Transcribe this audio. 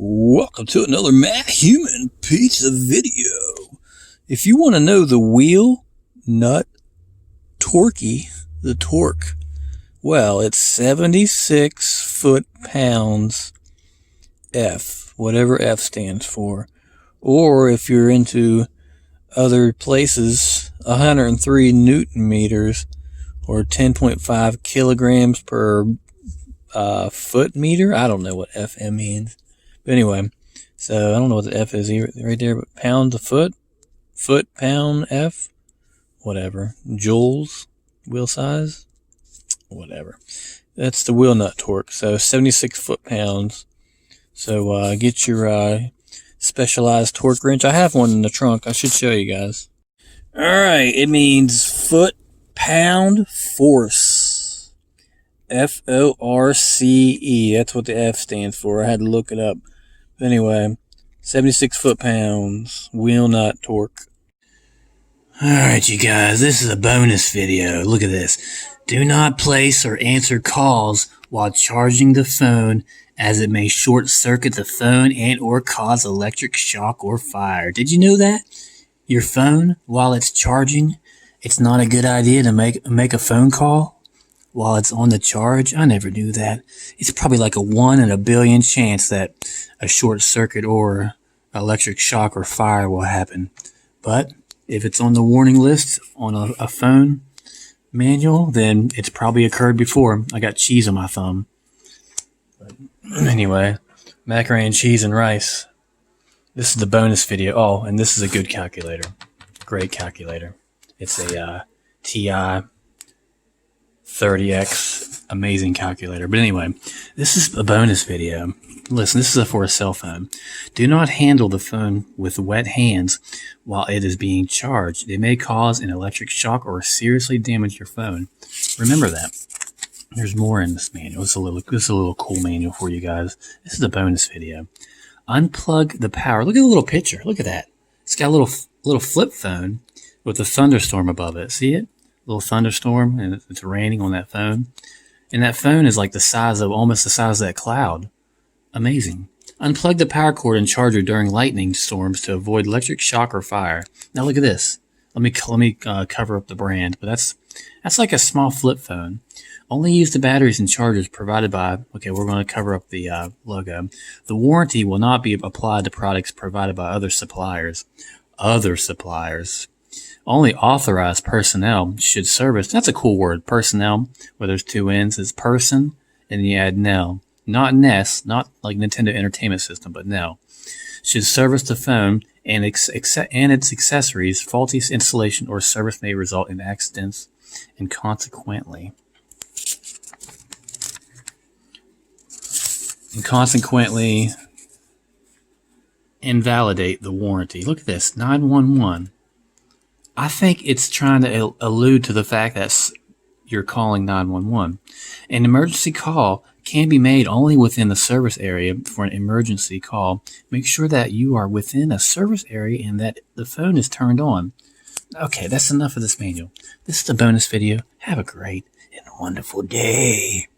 Welcome to another Matthumanpizza video. If you want to know the wheel nut the torque, well, it's 76 foot-pounds F, whatever F stands for. Or if you're into other places, 103 Newton meters, or 10.5 kilograms per foot meter. I don't know what FM means. But anyway, so I don't know what the F is right there, but pound a foot, pound F, whatever. Joules, wheel size, whatever. That's the wheel nut torque. So 76 foot-pounds. So get your specialized torque wrench. I have one in the trunk. I should show you guys. All right, it means foot-pound force. F-O-R-C-E. That's what the F stands for. I had to look it up. But anyway, 76 foot-pounds, wheel nut torque. Alright, you guys, this is a bonus video. Look at this. Do not place or answer calls while charging the phone, as it may short-circuit the phone and or cause electric shock or fire. Did you know that? Your phone, while it's charging, it's not a good idea to make a phone call while it's on the charge? I never knew that. It's probably like a 1 in a billion chance that a short circuit or electric shock or fire will happen. But if it's on the warning list on a phone manual, then it's probably occurred before. I got cheese on my thumb. But anyway, macaroni and cheese and rice. This is the bonus video. Oh, and this is a good calculator. Great calculator. It's a TI 30X amazing calculator. But anyway, this is a bonus video. Listen, this is for a cell phone. Do not handle the phone with wet hands while it is being charged. It may cause an electric shock or seriously damage your phone. Remember that. There's more in this manual. This is a little cool manual for you guys. This is a bonus video. Unplug the power. Look at the little picture. Look at that. It's got a little flip phone with a thunderstorm above it. See it? Little thunderstorm, and it's raining on that phone. And that phone is like almost the size of that cloud. Amazing. Unplug the power cord and charger during lightning storms to avoid electric shock or fire. Now look at this. Let me cover up the brand, but that's like a small flip phone. Only use the batteries and chargers provided by. Okay, we're going to cover up the logo. The warranty will not be applied to products provided by other suppliers. Only authorized personnel should service. That's a cool word. Personnel, where there's two N's, is person, and you add nel. Not NES, not like Nintendo Entertainment System, but no. Should service the phone and its accessories. Faulty installation or service may result in accidents and consequently invalidate the warranty. Look at this, 911. I think it's trying to allude to the fact that you're calling 911. An emergency call can be made only within the service area. For an emergency call, make sure that you are within a service area and that the phone is turned on. Okay, that's enough of this manual. This is a bonus video. Have a great and wonderful day.